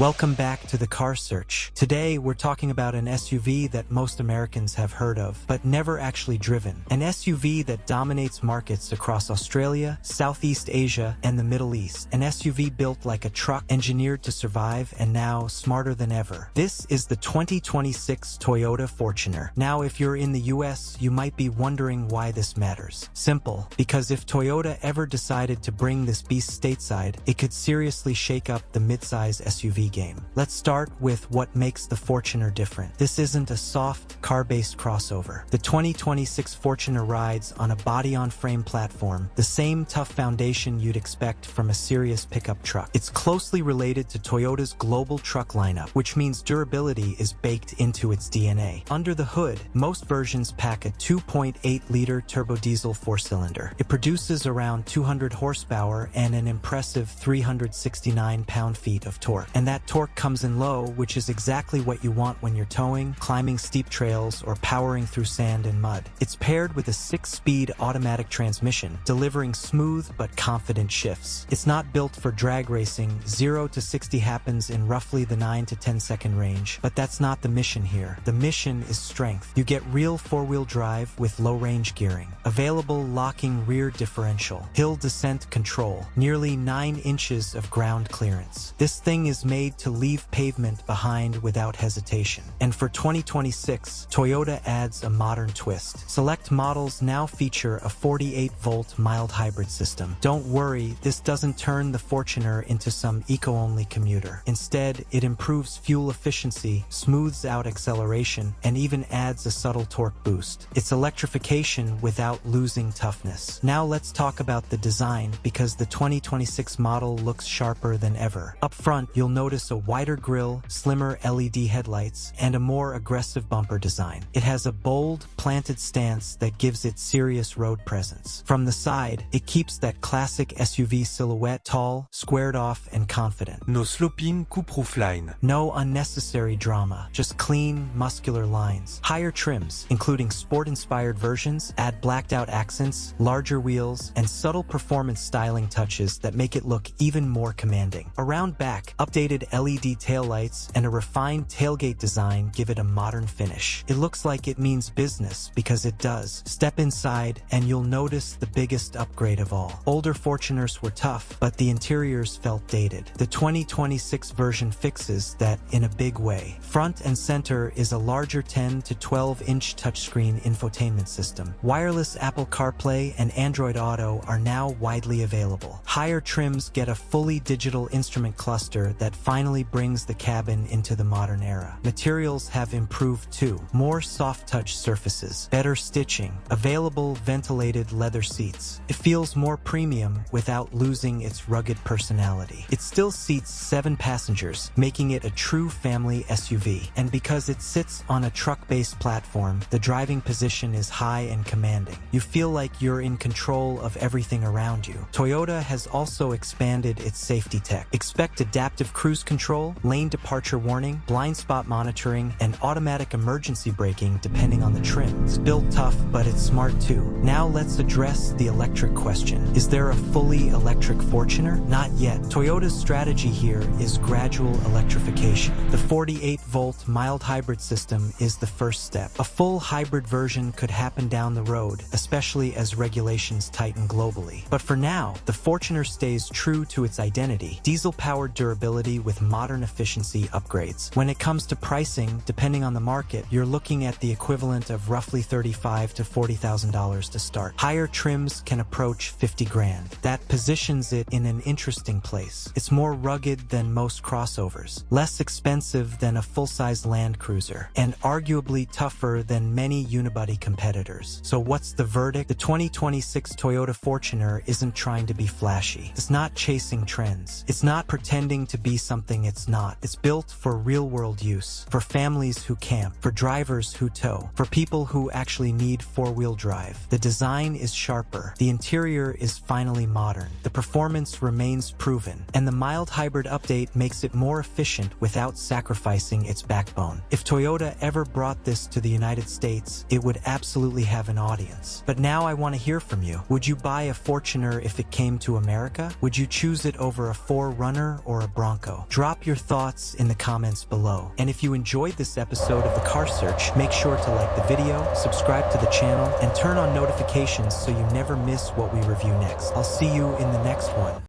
Welcome back to the Car Search. Today, we're talking about an SUV that most Americans have heard of, but never actually driven. An SUV that dominates markets across Australia, Southeast Asia, and the Middle East. An SUV built like a truck, engineered to survive, and now smarter than ever. This is the 2026 Toyota Fortuner. Now, if you're in the US, you might be wondering why this matters. Simple, because if Toyota ever decided to bring this beast stateside, it could seriously shake up the midsize SUV game. Let's start with what makes the Fortuner different. This isn't a soft, car-based crossover. The 2026 Fortuner rides on a body-on-frame platform, the same tough foundation you'd expect from a serious pickup truck. It's closely related to Toyota's global truck lineup, which means durability is baked into its DNA. Under the hood, most versions pack a 2.8-liter turbodiesel four-cylinder. It produces around 200 horsepower and an impressive 369 pound-feet of torque. And that torque comes in low, which is exactly what you want when you're towing, climbing steep trails, or powering through sand and mud. It's paired with a 6-speed automatic transmission, delivering smooth but confident shifts. It's not built for drag racing. 0 to 60 happens in roughly the 9 to 10 second range, but that's not the mission here. The mission is strength. You get real four-wheel drive with low-range gearing, available locking rear differential, hill descent control, nearly 9 inches of ground clearance. This thing is made to leave pavement behind without hesitation. And for 2026, Toyota adds a modern twist. Select models now feature a 48-volt mild hybrid system. Don't worry, this doesn't turn the Fortuner into some eco-only commuter. Instead, it improves fuel efficiency, smooths out acceleration, and even adds a subtle torque boost. It's electrification without losing toughness. Now let's talk about the design, because the 2026 model looks sharper than ever. Up front, you'll notice a wider grille, slimmer LED headlights, and a more aggressive bumper design. It has a bold, planted stance that gives it serious road presence. From the side, it keeps that classic SUV silhouette, tall, squared off, and confident. No sloping coupe roofline. No unnecessary drama, just clean, muscular lines. Higher trims, including sport-inspired versions, add blacked-out accents, larger wheels, and subtle performance styling touches that make it look even more commanding. Around back, updated LED taillights and a refined tailgate design give it a modern finish. It looks like it means business because it does. Step inside and you'll notice the biggest upgrade of all. Older Fortuners were tough, but the interiors felt dated. The 2026 version fixes that in a big way. Front and center is a larger 10 to 12-inch touchscreen infotainment system. Wireless Apple CarPlay and Android Auto are now widely available. Higher trims get a fully digital instrument cluster that finally brings the cabin into the modern era. Materials have improved too. More soft-touch surfaces, better stitching, available ventilated leather seats. It feels more premium without losing its rugged personality. It still seats 7 passengers, making it a true family SUV. And because it sits on a truck-based platform, the driving position is high and commanding. You feel like you're in control of everything around you. Toyota has also expanded its safety tech. Expect adaptive cruise control, lane departure warning, blind spot monitoring, and automatic emergency braking depending on the trim. It's built tough, but it's smart too. Now let's address the electric question. Is there a fully electric Fortuner? Not yet. Toyota's strategy here is gradual electrification. The 48-volt mild hybrid system is the first step. A full hybrid version could happen down the road, especially as regulations tighten globally. But for now, the Fortuner stays true to its identity. Diesel-powered durability with modern efficiency upgrades. When it comes to pricing, depending on the market, you're looking at the equivalent of roughly $35,000 to $40,000 to start. Higher trims can approach 50 grand. That positions it in an interesting place. It's more rugged than most crossovers, less expensive than a full-size Land Cruiser, and arguably tougher than many unibody competitors. So what's the verdict? The 2026 Toyota Fortuner isn't trying to be flashy. It's not chasing trends. It's not pretending to be something it's not. It's built for real-world use, for families who camp, for drivers who tow, for people who actually need four-wheel drive. The design is sharper. The interior is finally modern. The performance remains proven, and the mild hybrid update makes it more efficient without sacrificing its backbone. If Toyota ever brought this to the United States, it would absolutely have an audience. But now I want to hear from you. Would you buy a Fortuner if it came to America? Would you choose it over a 4Runner or a Bronco? Drop your thoughts in the comments below. And if you enjoyed this episode of The Car Search, make sure to like the video, subscribe to the channel, and turn on notifications so you never miss what we review next. I'll see you in the next one.